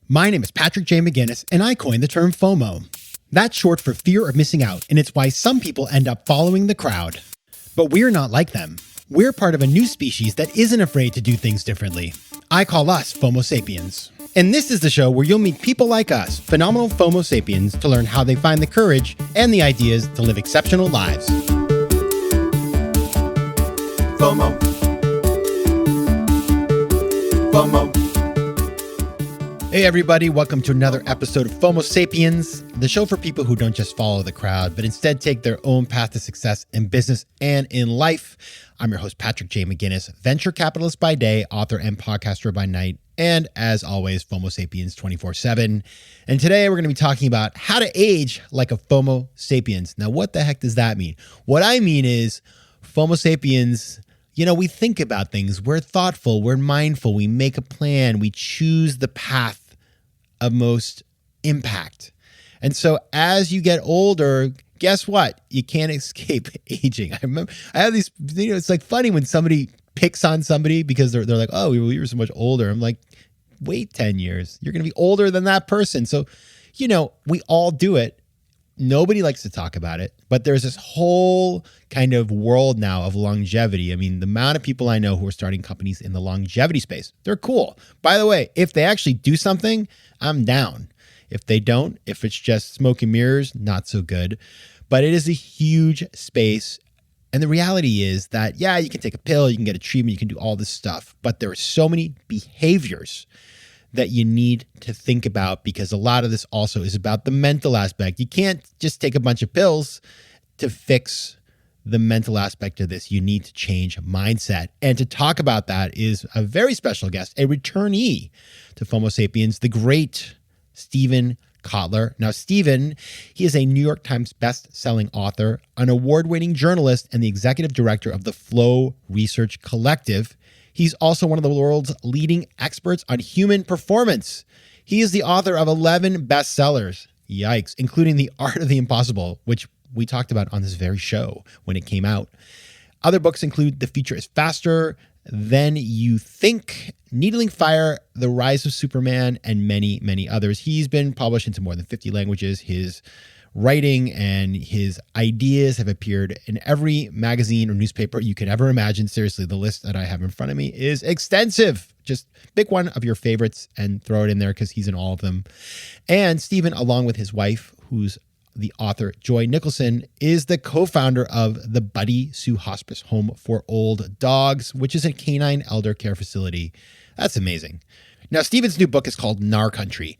My name is Patrick J. McGinnis, and I coined the term FOMO. That's short for fear of missing out, and it's why some people end up following the crowd. But we're not like them. We're part of a new species that isn't afraid to do things differently. I call us FOMO Sapiens. And this is the show where you'll meet people like us, phenomenal FOMO Sapiens, to learn how they find the courage and the ideas to live exceptional lives. FOMO. FOMO. Hey everybody, welcome to another episode of FOMO Sapiens, the show for people who don't just follow the crowd, but instead take their own path to success in business and in life. I'm your host, Patrick J. McGinnis, venture capitalist by day, author and podcaster by night, and as always, FOMO Sapiens 24/7. And today we're going to be talking about how to age like a FOMO Sapiens. Now, what the heck does that mean? What I mean is FOMO Sapiens, we think about things, we're thoughtful, we're mindful, we make a plan, we choose the path of most impact. And so as you get older, guess what? You can't escape aging. I have these, it's like funny when somebody picks on somebody because they're like, oh, we were so much older. I'm like, wait 10 years. You're going to be older than that person. So, we all do it. Nobody likes to talk about it, but there's this whole kind of world now of longevity. I mean, the amount of people I know who are starting companies in the longevity space, they're cool. By the way, if they actually do something, I'm down. If they don't, if it's just smoke and mirrors, not so good. But it is a huge space. And the reality is that, you can take a pill, you can get a treatment, you can do all this stuff, but there are so many behaviors that you need to think about, because a lot of this also is about the mental aspect. You can't just take a bunch of pills to fix the mental aspect of this. You need to change mindset. And to talk about that is a very special guest, a returnee to FOMO Sapiens, the great Steven Kotler. Now, Steven, he is a New York Times best-selling author, an award-winning journalist, and the executive director of the Flow Research Collective. He's also one of the world's leading experts on human performance. He is the author of 11 bestsellers, yikes, including The Art of the Impossible, which we talked about on this very show when it came out. Other books include The Future is Faster Than You Think, Needling Fire, The Rise of Superman, and many, many others. He's been published into more than 50 languages. His writing and his ideas have appeared in every magazine or newspaper you could ever imagine. Seriously, the list that I have in front of me is extensive. Just pick one of your favorites and throw it in there because he's in all of them. And Steven, along with his wife, who's the author Joy Nicholson, is the co-founder of the Buddy Sue Hospice Home for Old Dogs, which is a canine elder care facility. That's amazing. Now, Steven's new book is called Nar Country.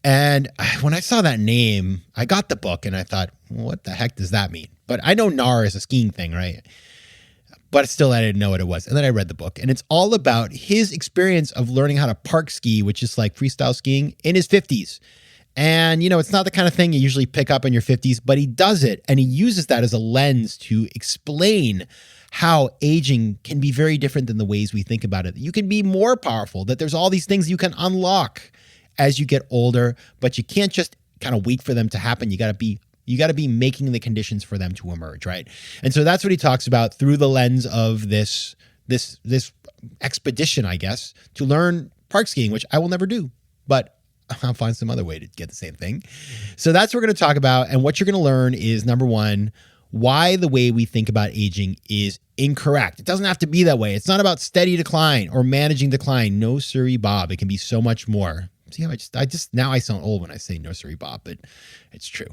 And when I saw that name, I got the book and I thought, what the heck does that mean? But I know NAR is a skiing thing, right? But still, I didn't know what it was. And then I read the book, and it's all about his experience of learning how to park ski, which is like freestyle skiing, in his 50s. And, it's not the kind of thing you usually pick up in your 50s, but he does it. And he uses that as a lens to explain how aging can be very different than the ways we think about it. You can be more powerful, that there's all these things you can unlock as you get older, but you can't just kind of wait for them to happen. You got to be making the conditions for them to emerge, right? And so that's what he talks about through the lens of this expedition, I guess, to learn park skiing, which I will never do, but I'll find some other way to get the same thing. So that's what we're going to talk about. And what you're going to learn is, number one, why the way we think about aging is incorrect. It doesn't have to be that way. It's not about steady decline or managing decline. No, sirree, Bob. It can be so much more. See how now I sound old when I say nursery Bob, but it's true.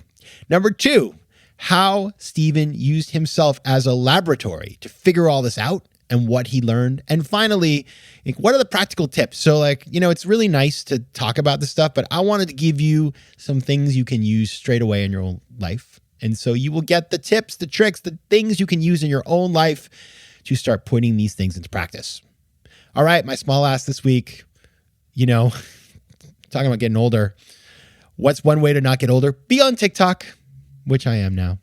Number two, how Steven used himself as a laboratory to figure all this out and what he learned. And finally, what are the practical tips? So it's really nice to talk about this stuff, but I wanted to give you some things you can use straight away in your own life. And so you will get the tips, the tricks, the things you can use in your own life to start putting these things into practice. All right, my small ass this week, talking about getting older. What's one way to not get older? Be on TikTok, which I am now.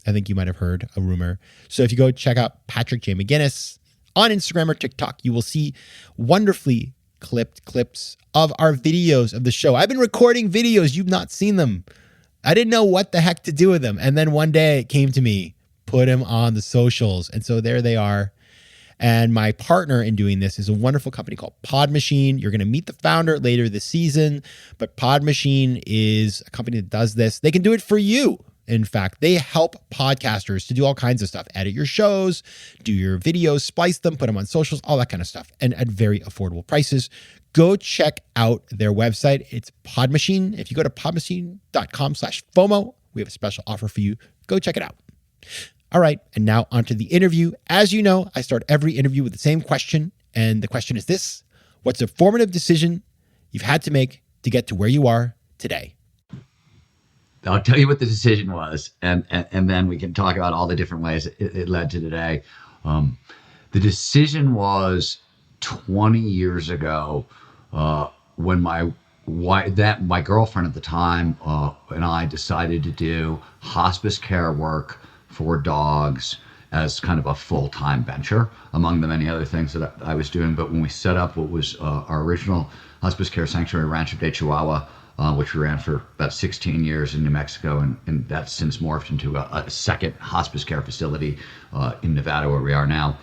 I think you might have heard a rumor. So if you go check out Patrick J. McGinnis on Instagram or TikTok, you will see wonderfully clipped clips of our videos of the show. I've been recording videos. You've not seen them. I didn't know what the heck to do with them. And then one day it came to me, put them on the socials. And so there they are. And my partner in doing this is a wonderful company called Pod Machine. You're going to meet the founder later this season, but Pod Machine is a company that does this. They can do it for you. In fact, they help podcasters to do all kinds of stuff, edit your shows, do your videos, splice them, put them on socials, all that kind of stuff, and at very affordable prices. Go check out their website. It's Pod Machine. If you go to podmachine.com/FOMO, we have a special offer for you. Go check it out. All right, and now onto the interview. As you know, I start every interview with the same question, and the question is this: what's a formative decision you've had to make to get to where you are today? I'll tell you what the decision was, and then we can talk about all the different ways it led to today. The decision was 20 years ago when my girlfriend at the time and I decided to do hospice care work for dogs as kind of a full-time venture, among the many other things that I was doing. But when we set up what was our original hospice care sanctuary, Rancho de Chihuahua, which we ran for about 16 years in New Mexico, and that's since morphed into a second hospice care facility in Nevada, where we are now.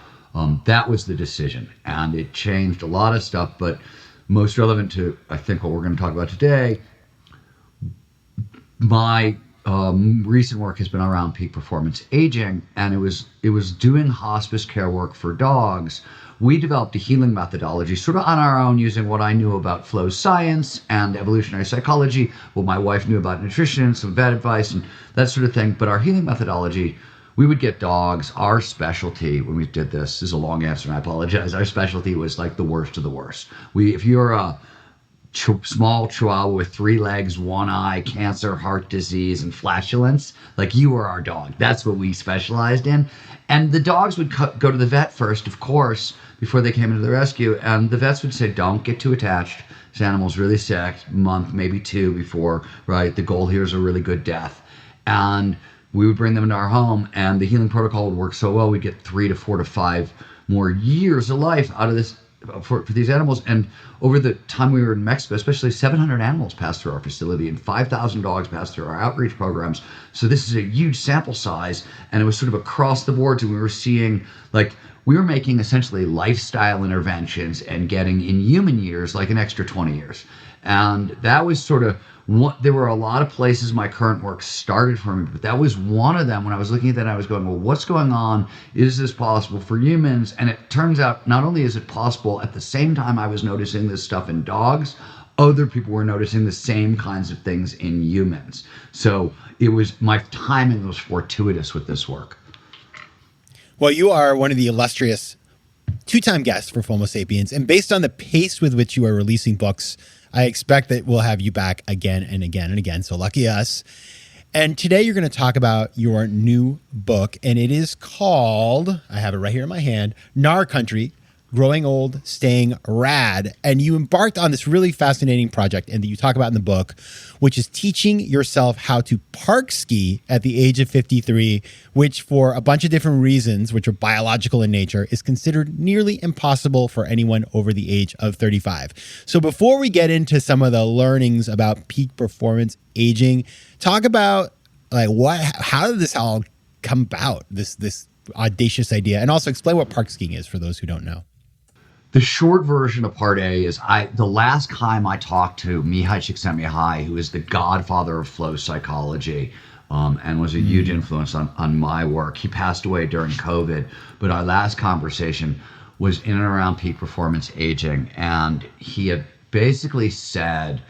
That was the decision, and it changed a lot of stuff, but most relevant to, I think, what we're going to talk about today, my recent work has been around peak performance aging, and it was doing hospice care work for dogs. We developed a healing methodology sort of on our own, using what I knew about flow science and evolutionary psychology, what my wife knew about nutrition, some vet advice and that sort of thing. But our healing methodology, we would get dogs. Our specialty when we did this is a long answer, and I apologize. Our specialty was like the worst of the worst. If you're a small chihuahua with 3 legs, 1 eye, cancer, heart disease, and flatulence, like, you were our dog. That's what we specialized in. And the dogs would go to the vet first, of course, before they came into the rescue. And the vets would say, don't get too attached. This animal's really sick, month, maybe 2 before, right? The goal here is a really good death. And we would bring them into our home, and the healing protocol would work so well, we'd get 3 to 4 to 5 more years of life out of this for these animals. And over the time we were in Mexico, especially, 700 animals passed through our facility and 5,000 dogs passed through our outreach programs. So this is a huge sample size, and it was sort of across the board. And we were seeing, like, we were making essentially lifestyle interventions and getting in human years like an extra 20 years. And that was sort of there were a lot of places my current work started for me, but that was one of them. When I was looking at that, I was going, well, what's going on? Is this possible for humans? And it turns out not only is it possible, at the same time I was noticing this stuff in dogs, other people were noticing the same kinds of things in humans. So my timing was fortuitous with this work. Well, you are one of the illustrious 2-time guests for FOMO Sapiens, and based on the pace with which you are releasing books, I expect that we'll have you back again and again and again. So lucky us. And today you're going to talk about your new book, and it is called, I have it right here in my hand, Nar Country, Growing Old, Staying Rad. And you embarked on this really fascinating project, and that you talk about in the book, which is teaching yourself how to park ski at the age of 53, which for a bunch of different reasons, which are biological in nature, is considered nearly impossible for anyone over the age of 35. So before we get into some of the learnings about peak performance aging, talk about how did this all come about, this audacious idea, and also explain what park skiing is for those who don't know. The short version of part A is the last time I talked to Mihai Csikszentmihalyi, who is the godfather of flow psychology, and was a huge influence on my work. He passed away during COVID, but our last conversation was in and around peak performance aging. And he had basically said,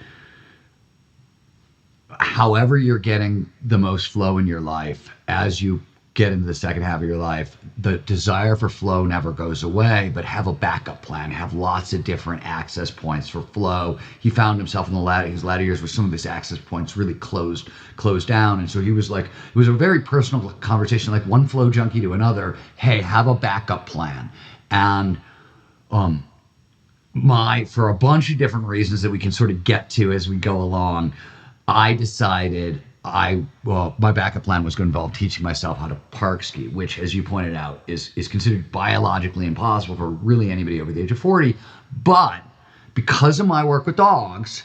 however you're getting the most flow in your life, as you get into the second half of your life, the desire for flow never goes away, but have a backup plan, have lots of different access points for flow. He found himself in his latter years where some of his access points really closed down. And so he was like, it was a very personal conversation, like one flow junkie to another, hey, have a backup plan. And for a bunch of different reasons that we can sort of get to as we go along, I decided my backup plan was going to involve teaching myself how to park ski, which, as you pointed out, is considered biologically impossible for really anybody over the age of 40. But because of my work with dogs,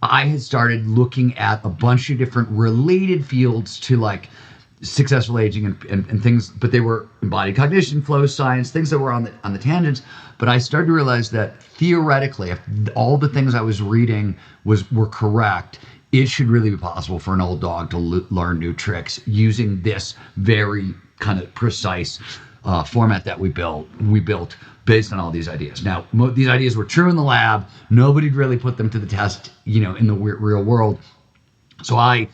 I had started looking at a bunch of different related fields to, like, successful aging and things, but they were embodied cognition, flow science, things that were on the tangents. But I started to realize that theoretically, if all the things I was reading were correct, it should really be possible for an old dog to learn new tricks using this very kind of precise format that we built based on all these ideas. Now, these ideas were true in the lab. Nobody'd really put them to the test, in the real world. So I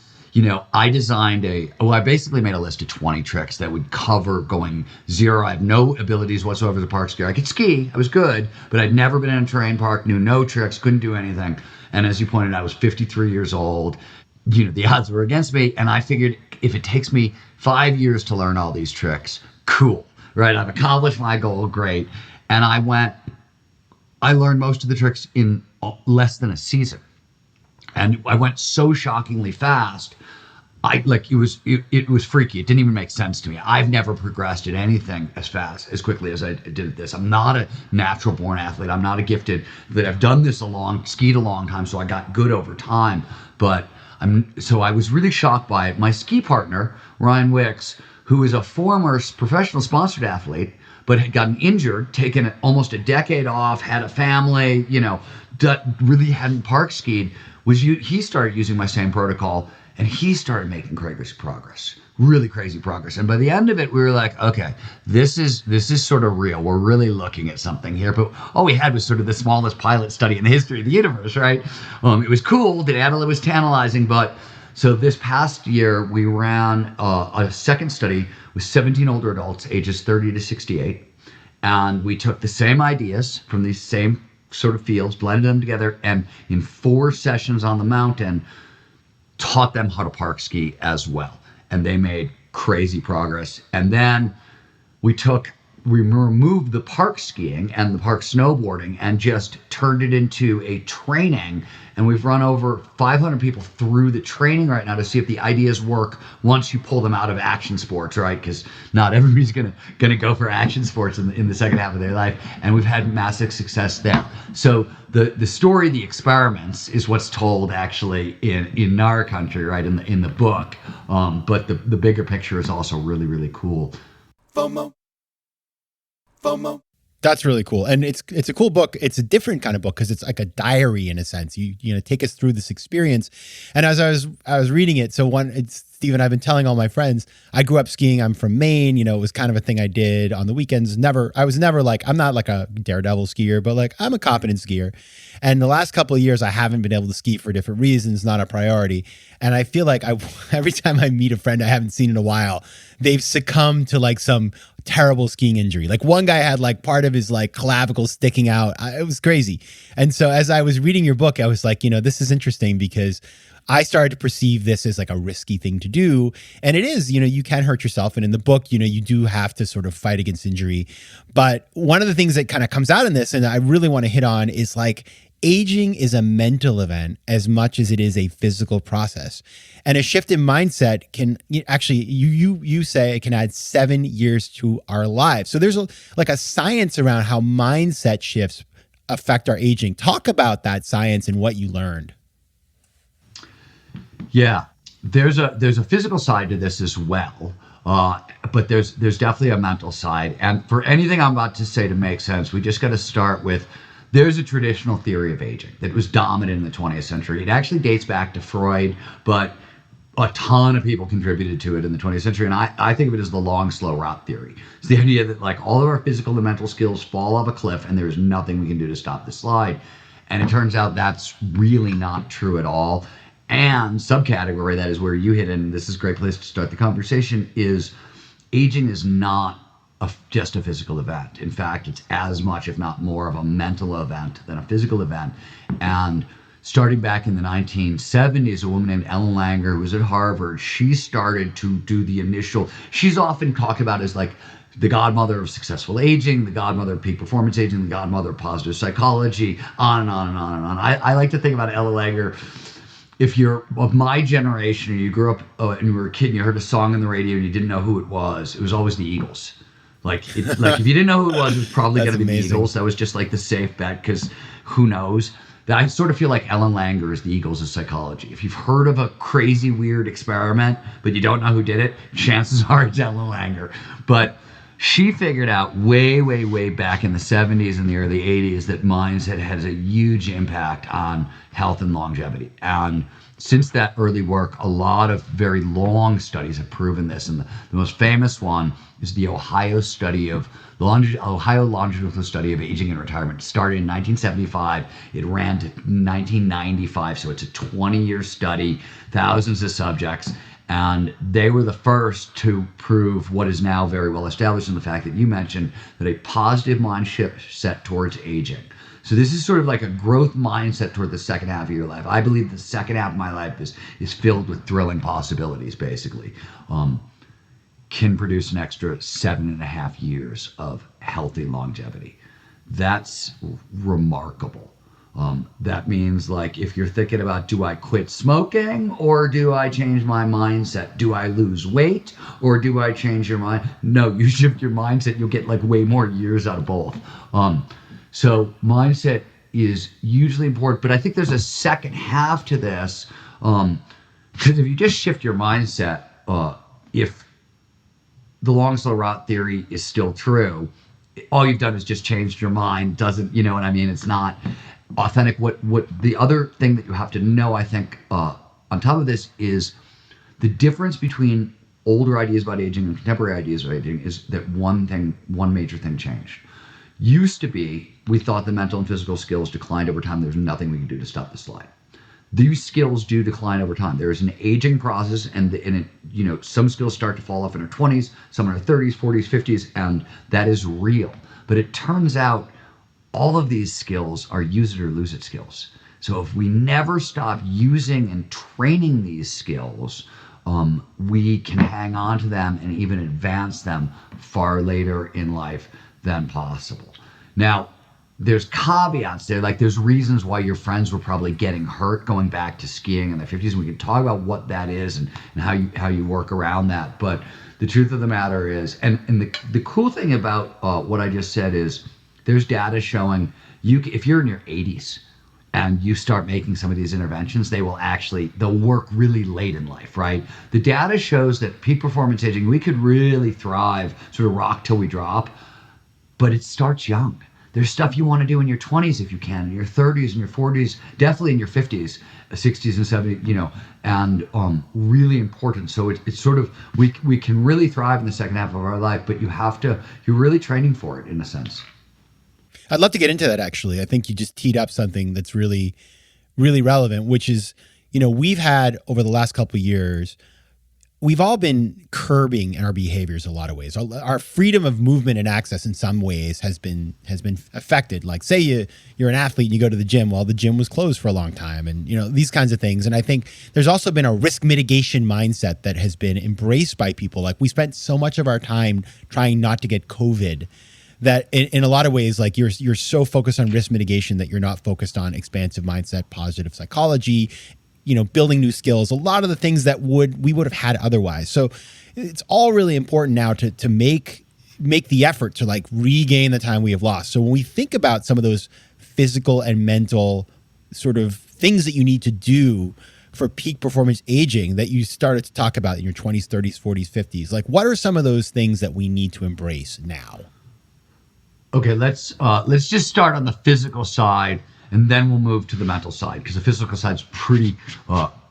designed I basically made a list of 20 tricks that would cover going zero. I have no abilities whatsoever as a park skier. I could ski, I was good, but I'd never been in a terrain park, knew no tricks, couldn't do anything. And as you pointed out, I was 53 years old. The odds were against me. And I figured if it takes me 5 years to learn all these tricks, cool, right? I've accomplished my goal, great. And I learned most of the tricks in less than a season. And I went so shockingly fast. It was freaky. It didn't even make sense to me. I've never progressed at anything as quickly as I did at this. I'm not a natural born athlete. I'm not a gifted that I've done this skied a long time, so I got good over time. But so I was really shocked by it. My ski partner, Ryan Wicks, who is a former professional sponsored athlete, but had gotten injured, taken almost a decade off, had a family, really hadn't park skied, he started using my same protocol. And he started making crazy progress, really crazy progress. And by the end of it, we were like, okay, this is sort of real. We're really looking at something here. But all we had was sort of the smallest pilot study in the history of the universe, right? It was cool. It was tantalizing. But so this past year, we ran a second study with 17 older adults, ages 30 to 68. And we took the same ideas from these same sort of fields, blended them together, and in 4 sessions on the mountain, taught them how to park ski as well. And they made crazy progress. And then we removed the park skiing and the park snowboarding and just turned it into a training. And we've run over 500 people through the training right now to see if the ideas work once you pull them out of action sports, right? Because not everybody's gonna go for action sports in the second half of their life. And we've had massive success there. So the story, the experiments, is what's told actually in our country, right? In the book. But the bigger picture is also really, really cool. FOMO. That's really cool. And it's a cool book. It's a different kind of book because it's like a diary in a sense. You take us through this experience. And as I was reading it, Stephen, I've been telling all my friends, I grew up skiing. I'm from Maine. It was kind of a thing I did on the weekends. I was never like, I'm not like a daredevil skier, but like I'm a competent skier. And the last couple of years, I haven't been able to ski for different reasons, not a priority. And I feel like every time I meet a friend I haven't seen in a while, they've succumbed to like some terrible skiing injury. Like one guy had like part of his like clavicle sticking out. It was crazy. And so as I was reading your book, I was like, this is interesting because I started to perceive this as like a risky thing to do. And it is, you can hurt yourself. And in the book, you do have to sort of fight against injury. But one of the things that kind of comes out in this, and I really want to hit on, is like aging is a mental event as much as it is a physical process. And a shift in mindset can actually, you say it can add 7 years to our lives. So there's a science around how mindset shifts affect our aging. Talk about that science and what you learned. Yeah, there's a physical side to this as well, but there's definitely a mental side. And for anything I'm about to say to make sense, we just got to start with, there's a traditional theory of aging that was dominant in the 20th century. It actually dates back to Freud, but a ton of people contributed to it in the 20th century. And I think of it as the long, slow route theory. It's the idea that like all of our physical and mental skills fall off a cliff and there's nothing we can do to stop the slide. And it turns out that's really not true at all. And subcategory, that is where you hit in, this is a great place to start the conversation, is aging is not just a physical event. In fact, it's as much, if not more, of a mental event than a physical event. And starting back in the 1970s, a woman named Ellen Langer, who was at Harvard, she started to do the initial, she's often talked about as like the godmother of successful aging, the godmother of peak performance aging, the godmother of positive psychology, on and on and on and on. I like to think about Ellen Langer. If you're of my generation and you grew up and you were a kid and you heard a song on the radio and you didn't know who it was always the Eagles. Like if you didn't know who it was probably going to be the Eagles. That was just like the safe bet because who knows. I sort of feel like Ellen Langer is the Eagles of psychology. If you've heard of a crazy, weird experiment, but you don't know who did it, chances are it's Ellen Langer. But she figured out way, way, way back in the 70s and the early 80s that mindset has a huge impact on health and longevity. And since that early work, a lot of very long studies have proven this. And the most famous one is the Ohio longitudinal study of aging and retirement. It started in 1975. It ran to 1995. So it's a 20-year study, thousands of subjects. And they were the first to prove what is now very well established in the fact that you mentioned, that a positive mindset towards aging. So this is sort of like a growth mindset toward the second half of your life. I believe the second half of my life is filled with thrilling possibilities, basically. Can produce an extra 7.5 years of healthy longevity. That's remarkable. That means, like, if you're thinking about, do I quit smoking or do I change my mindset? Do I lose weight or do I change your mind? No, you shift your mindset, you'll get like way more years out of both. So mindset is hugely important, but I think there's a second half to this. Because if you just shift your mindset, if the long, slow rot theory is still true, all you've done is just changed your mind. Doesn't, you know what I mean? It's not authentic. What the other thing that you have to know, I think, on top of this, is the difference between older ideas about aging and contemporary ideas about aging is that one major thing changed. Used to be, we thought the mental and physical skills declined over time. There's nothing we can do to stop the slide. These skills do decline over time. There is an aging process, and some skills start to fall off in our 20s, some in our 30s, 40s, 50s, and that is real. But it turns out all of these skills are use it or lose it skills. So if we never stop using and training these skills, we can hang on to them and even advance them far later in life than possible. Now, there's caveats there, like there's reasons why your friends were probably getting hurt going back to skiing in the 50s, and we can talk about what that is and how you work around that. But the truth of the matter is, and the cool thing about what I just said is, there's data showing if you're in your 80s and you start making some of these interventions, they'll work really late in life, right? The data shows that peak performance aging, we could really thrive, sort of rock till we drop, but it starts young. There's stuff you want to do in your 20s if you can, in your 30s, in your 40s, definitely in your 50s, 60s and 70s, and really important. So it's sort of, we can really thrive in the second half of our life, but you're really training for it in a sense. I'd love to get into that, actually. I think you just teed up something that's really, really relevant, which is, we've had over the last couple of years, we've all been curbing our behaviors in a lot of ways. Our freedom of movement and access in some ways has been affected. Like, say you're an athlete and you go to the gym. Well, the gym was closed for a long time, and these kinds of things. And I think there's also been a risk mitigation mindset that has been embraced by people. Like, we spent so much of our time trying not to get COVID that in a lot of ways, like you're so focused on risk mitigation that you're not focused on expansive mindset, positive psychology, building new skills, a lot of the things that we would have had otherwise. So it's all really important now to make the effort to like regain the time we have lost. So when we think about some of those physical and mental sort of things that you need to do for peak performance aging that you started to talk about in your 20s, 30s, 40s, 50s, like what are some of those things that we need to embrace now? Okay, let's just start on the physical side, and then we'll move to the mental side, because the physical side's pretty,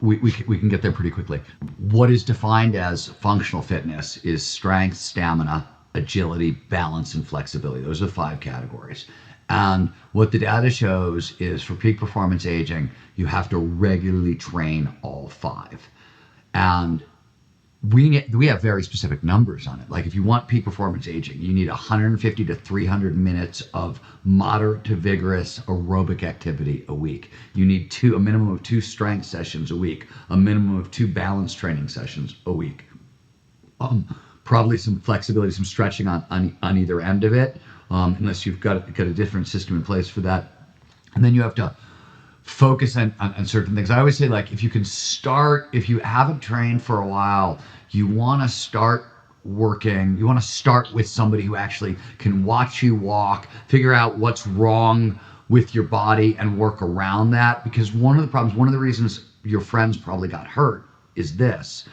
we can get there pretty quickly. What is defined as functional fitness is strength, stamina, agility, balance, and flexibility. Those are the 5 categories. And what the data shows is for peak performance aging, you have to regularly train all 5. And we have very specific numbers on it. Like if you want peak performance aging, you need 150 to 300 minutes of moderate to vigorous aerobic activity a week. You need a minimum of 2 strength sessions a week, a minimum of 2 balance training sessions a week. Probably some flexibility, some stretching on either end of it, unless you've got a different system in place for that. And then you have to focus on certain things. I always say, like, if you haven't trained for a while, you want to start with somebody who actually can watch you walk, figure out what's wrong with your body and work around that. Because one of the problems, one of the reasons your friends probably got hurt is this.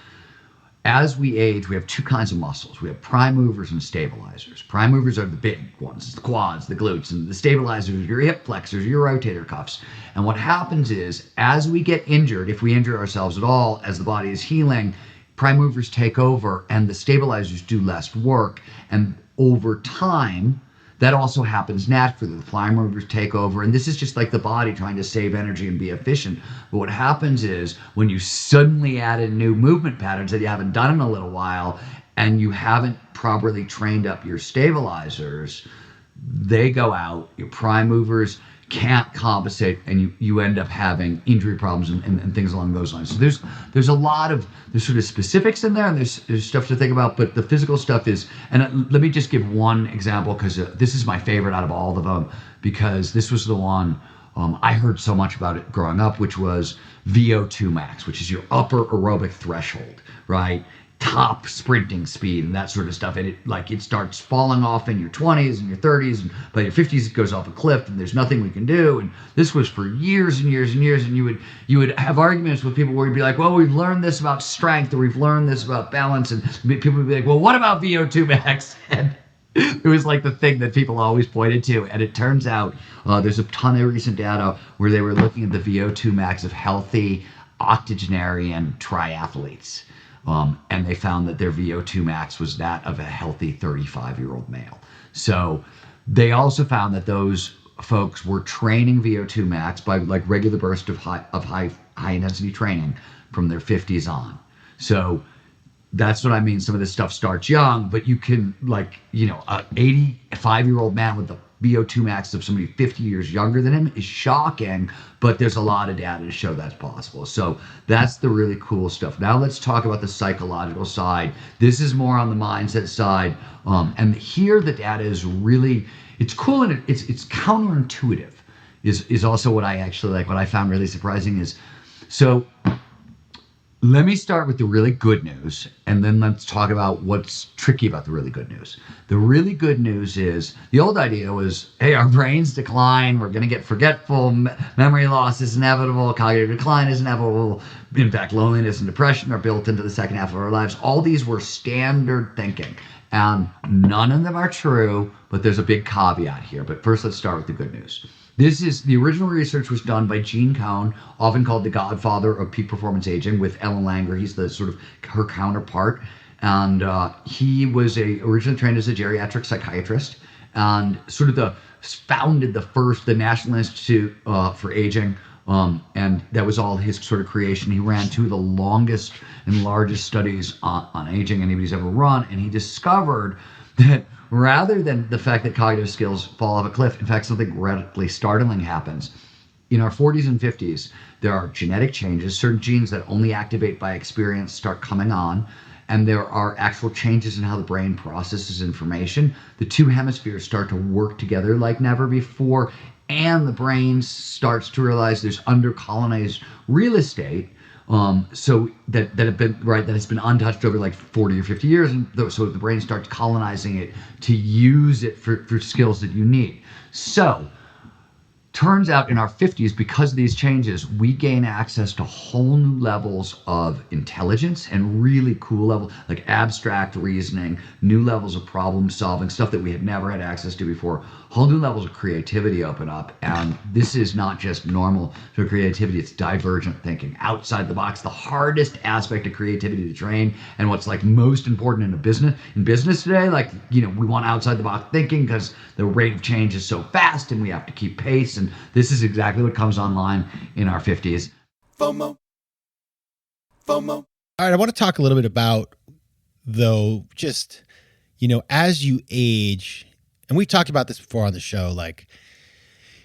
As we age, we have two kinds of muscles. We have prime movers and stabilizers. Prime movers are the big ones, the quads, the glutes, and the stabilizers are your hip flexors, your rotator cuffs. And what happens is, as we get injured, if we injure ourselves at all, as the body is healing, prime movers take over and the stabilizers do less work. And over time, that also happens naturally. The prime movers take over, and this is just like the body trying to save energy and be efficient. But what happens is when you suddenly add in new movement patterns that you haven't done in a little while, and you haven't properly trained up your stabilizers, they go out, your prime movers can't compensate, and you end up having injury problems and things along those lines. So there's a lot of, there's sort of specifics in there, and there's stuff to think about, but the physical stuff is, and let me just give one example, because this is my favorite out of all of them, because this was the one I heard so much about it growing up, which was VO2 max, which is your upper aerobic threshold, right? Top sprinting speed and that sort of stuff. And it starts falling off in your 20s and your 30s, and by your 50s it goes off a cliff and there's nothing we can do. And this was for years and years and years. And you would have arguments with people where you'd be like, well, we've learned this about strength, or we've learned this about balance, and people would be like, well, what about VO2 max? And it was like the thing that people always pointed to. And it turns out there's a ton of recent data where they were looking at the VO2 max of healthy octogenarian triathletes. And they found that their VO2 max was that of a healthy 35-year-old male. So they also found that those folks were training VO2 max by like regular bursts of high intensity training from their 50s on. So that's what I mean. Some of this stuff starts young, but you can, like, a 85-year-old man with the VO2 max of somebody 50 years younger than him is shocking, but there's a lot of data to show that's possible. So that's the really cool stuff. Now let's talk about the psychological side. This is more on the mindset side. And here the data is really, it's cool, and it's counterintuitive is also what I actually like. What I found really surprising is, so let me start with the really good news, and then let's talk about what's tricky about the really good news. The really good news is, the old idea was, hey, our brains decline, we're going to get forgetful, memory loss is inevitable, cognitive decline is inevitable, in fact, loneliness and depression are built into the second half of our lives. All these were standard thinking, and none of them are true, but there's a big caveat here. But first, let's start with the good news. The original research was done by Gene Cohn, often called the godfather of peak performance aging, with Ellen Langer. He's the sort of her counterpart. And he was originally trained as a geriatric psychiatrist, and sort of founded the National Institute for Aging. And that was all his sort of creation. He ran two of the longest and largest studies on aging anybody's ever run. And he discovered that rather than the fact that cognitive skills fall off a cliff, in fact, something radically startling happens. In our 40s and 50s, there are genetic changes. Certain genes that only activate by experience start coming on, and there are actual changes in how the brain processes information. The two hemispheres start to work together like never before, and the brain starts to realize there's under-colonized real estate, so that has been untouched over like 40 or 50 years, and so the brain starts colonizing it to use it for skills that you need. So turns out in our 50s, because of these changes, we gain access to whole new levels of intelligence and really cool levels, like abstract reasoning, new levels of problem solving, stuff that we had never had access to before. Whole new levels of creativity open up. And this is not just normal sort of creativity, it's divergent thinking, outside the box. The hardest aspect of creativity to train, and what's like most important in business today, like, we want outside the box thinking because the rate of change is so fast and we have to keep pace. And this is exactly what comes online in our 50s. FOMO. All right, I want to talk a little bit about, though, just, as you age, and we've talked about this before on the show, like,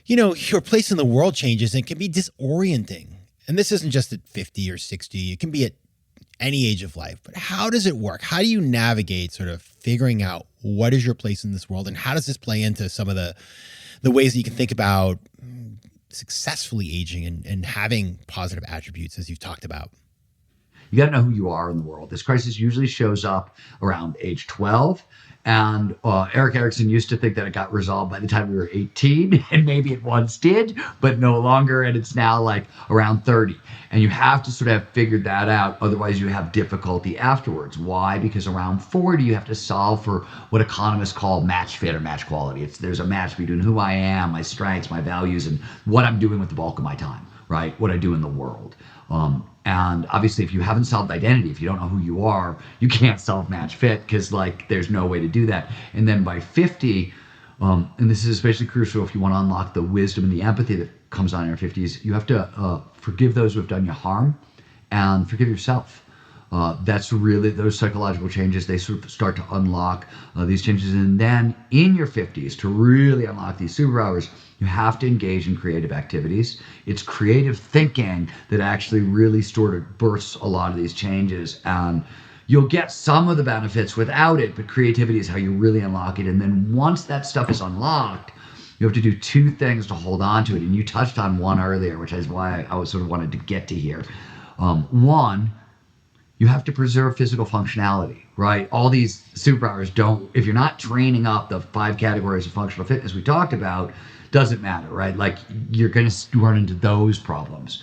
your place in the world changes and it can be disorienting. And this isn't just at 50 or 60, it can be at any age of life. But how does it work? How do you navigate sort of figuring out what is your place in this world, and how does this play into some of the ways that you can think about successfully aging and having positive attributes, as you've talked about? You got to know who you are in the world. This crisis usually shows up around age 12. And Eric Erickson used to think that it got resolved by the time we were 18, and maybe it once did, but no longer. And it's now like around 30. And you have to sort of have figured that out. Otherwise, you have difficulty afterwards. Why? Because around 40, you have to solve for what economists call match fit or match quality. There's a match between who I am, my strengths, my values, and what I'm doing with the bulk of my time, right? What I do in the world. And obviously, if you haven't solved identity, if you don't know who you are, you can't solve match fit because like there's no way to do that. And then by 50, and this is especially crucial if you want to unlock the wisdom and the empathy that comes on in your 50s, you have to forgive those who have done you harm and forgive yourself. That's really those psychological changes. They sort of start to unlock these changes. And then in your 50s, to really unlock these superpowers, you have to engage in creative activities. It's creative thinking that actually really sort of bursts a lot of these changes. And you'll get some of the benefits without it, but creativity is how you really unlock it. And then once that stuff is unlocked, you have to do two things to hold on to it. And you touched on one earlier, which is why I sort of wanted to get to here. One, you have to preserve physical functionality, right? All these superpowers don't, if you're not training up the 5 categories of functional fitness we talked about, doesn't matter, right? Like you're going to run into those problems.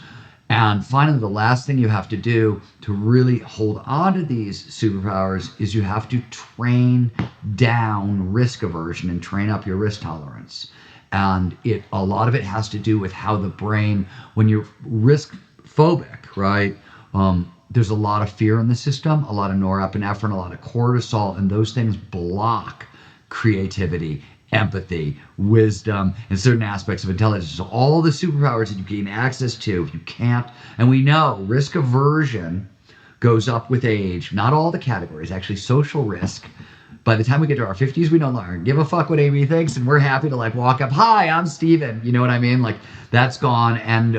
And finally, the last thing you have to do to really hold on to these superpowers is you have to train down risk aversion and train up your risk tolerance. And a lot of it has to do with how the brain, when you're risk phobic, right? There's a lot of fear in the system, a lot of norepinephrine, a lot of cortisol, and those things block creativity, empathy, wisdom, and certain aspects of intelligence. So all the superpowers that you gain access to, you can't, and we know risk aversion goes up with age. Not all the categories, actually social risk. By the time we get to our 50s, we no longer give a fuck what Amy thinks, and we're happy to like walk up, hi, I'm Steven. You know what I mean? Like that's gone. And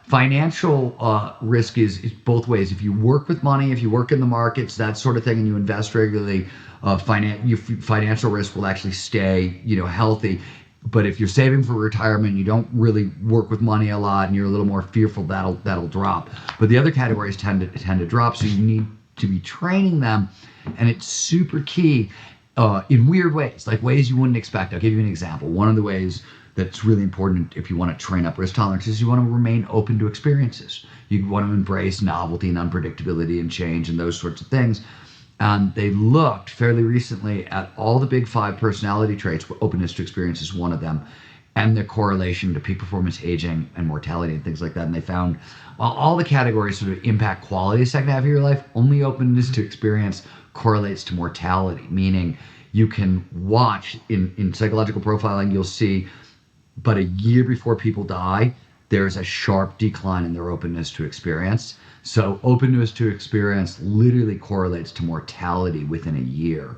financial risk is both ways. If you work with money, if you work in the markets, that sort of thing, and you invest regularly, your financial risk will actually stay, healthy. But if you're saving for retirement, you don't really work with money a lot, and you're a little more fearful, that'll drop. But the other categories tend to drop, so you need to be training them, and it's super key in weird ways, like ways you wouldn't expect. I'll give you an example. One of the ways that's really important if you want to train up risk tolerance is you want to remain open to experiences. You want to embrace novelty and unpredictability and change and those sorts of things. And they looked fairly recently at all the big 5 personality traits, where openness to experience is one of them, and their correlation to peak performance, aging, and mortality and things like that. And they found all the categories sort of impact quality second half of your life. Only openness to experience correlates to mortality, meaning you can watch in psychological profiling, you'll see but a year before people die, there's a sharp decline in their openness to experience. So openness to experience literally correlates to mortality within a year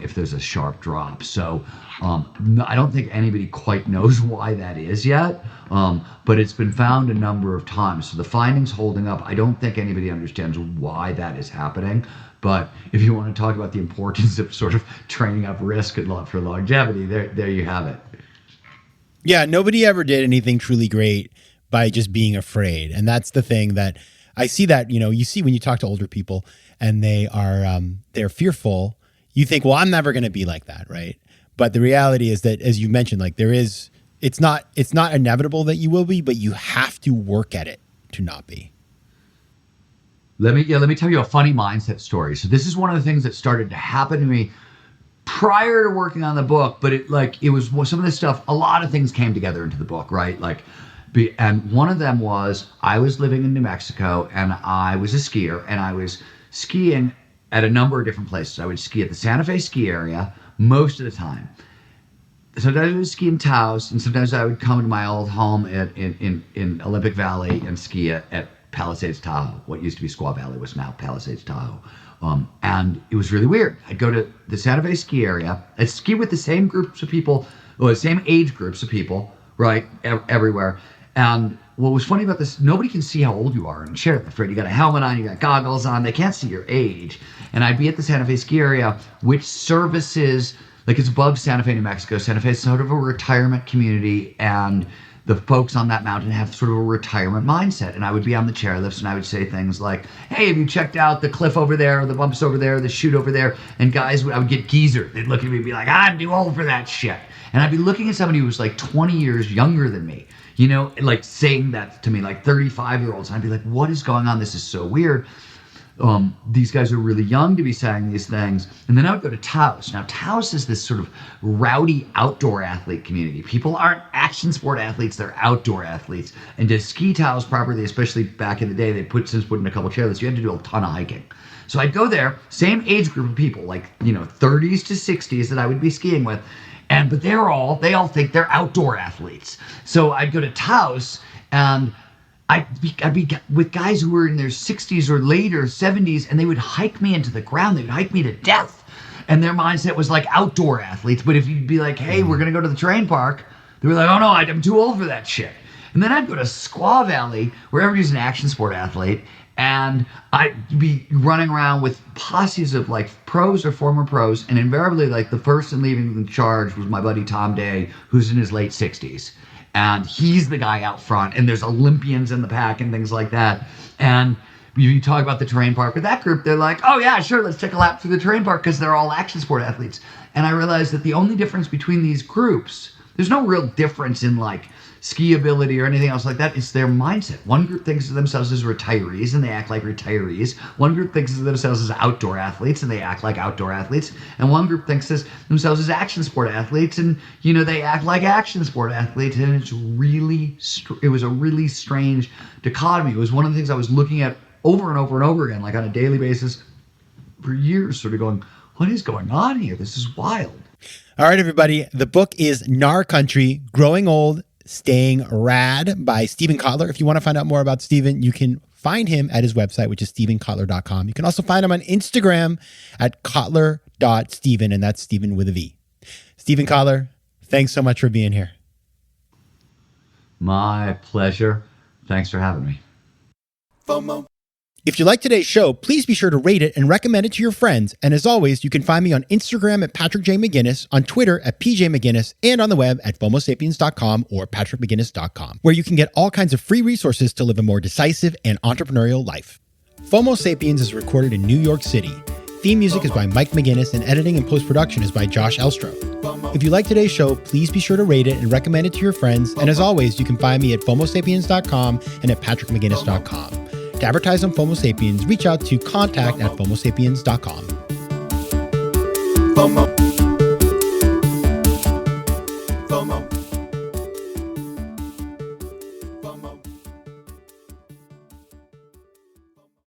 if there's a sharp drop. So I don't think anybody quite knows why that is yet, but it's been found a number of times. So the findings holding up, I don't think anybody understands why that is happening. But if you want to talk about the importance of sort of training up risk for longevity, there you have it. Yeah, nobody ever did anything truly great by just being afraid. And that's the thing that I see that, you see when you talk to older people and they're fearful, you think, well, I'm never going to be like that, right? But the reality is that, as you mentioned, like it's not inevitable that you will be, but you have to work at it to not be. Let me tell you a funny mindset story. So this is one of the things that started to happen to me prior to working on the book, but it was some of this stuff, a lot of things came together into the book, right? And one of them was I was living in New Mexico and I was a skier and I was skiing at a number of different places. I would ski at the Santa Fe ski area most of the time. Sometimes I would ski in Taos, and sometimes I would come to my old home in Olympic Valley and ski at Palisades, Tahoe. What used to be Squaw Valley was now Palisades, Tahoe. And it was really weird. I'd go to the Santa Fe ski area. I'd ski with the same groups of people, or the same age groups of people, right, everywhere. And what was funny about this, nobody can see how old you are in chairlift, right? You got a helmet on, you got goggles on, they can't see your age. And I'd be at the Santa Fe ski area, which services, like it's above Santa Fe, New Mexico. Santa Fe is sort of a retirement community, and the folks on that mountain have sort of a retirement mindset. And I would be on the chairlifts and I would say things like, hey, have you checked out the cliff over there, the bumps over there, the chute over there? And guys, I would get geezer. They'd look at me and be like, I'm too old for that shit. And I'd be looking at somebody who was like 20 years younger than me, you know, like saying that to me, like 35-year-olds. And I'd be like, what is going on? This is so weird. These guys are really young to be saying these things. And then I would go to Taos. Now, Taos is this sort of rowdy outdoor athlete community. People aren't action sport athletes, they're outdoor athletes. And to ski Taos properly, especially back in the day, they since put in a couple chairlifts, you had to do a ton of hiking. So I'd go there, same age group of people, like, you know, 30s to 60s that I would be skiing with. But they all think they're outdoor athletes. So I'd go to Taos and I'd be with guys who were in their 60s or later 70s, and they would hike me into the ground. They would hike me to death. And their mindset was like outdoor athletes. But if you'd be like, hey, we're going to go to the terrain park, they were like, oh no, I'm too old for that shit. And then I'd go to Squaw Valley, where everybody's an action sport athlete, and I'd be running around with posses of like pros or former pros, and invariably like the first in leaving the charge was my buddy Tom Day, who's in his late 60s. And he's the guy out front, and there's Olympians in the pack and things like that. And you talk about the terrain park with that group, they're like, oh yeah, sure, let's take a lap through the terrain park because they're all action sport athletes. And I realized that the only difference between these groups, there's no real difference in like ski ability or anything else like that. It's their mindset. One group thinks of themselves as retirees and they act like retirees. One group thinks of themselves as outdoor athletes and they act like outdoor athletes. And one group thinks of themselves as action sport athletes and, you know, they act like action sport athletes. And it was a really strange dichotomy. It was one of the things I was looking at over and over and over again, like on a daily basis for years, sort of going, what is going on here? This is wild. All right, everybody. The book is Gnar Country, Growing Old, Staying Rad by Steven Kotler. If you want to find out more about Steven, you can find him at his website, which is stevenkotler.com. You can also find him on Instagram at kotler.steven, and that's Steven with a V. Steven Kotler, thanks so much for being here. My pleasure. Thanks for having me. FOMO. If you like today's show, please be sure to rate it and recommend it to your friends. And as always, you can find me on Instagram at Patrick J. McGinnis, on Twitter at PJ McGinnis, and on the web at FOMOSapiens.com or PatrickMcGinnis.com, where you can get all kinds of free resources to live a more decisive and entrepreneurial life. FOMO Sapiens is recorded in New York City. Theme music is by Mike McGinnis, and editing and post-production is by Josh Elstro. If you like today's show, please be sure to rate it and recommend it to your friends. And as always, you can find me at FOMOSapiens.com and at PatrickMcGinnis.com. To advertise on FOMO Sapiens, reach out to contact@FOMOSapiens.com. FOMO.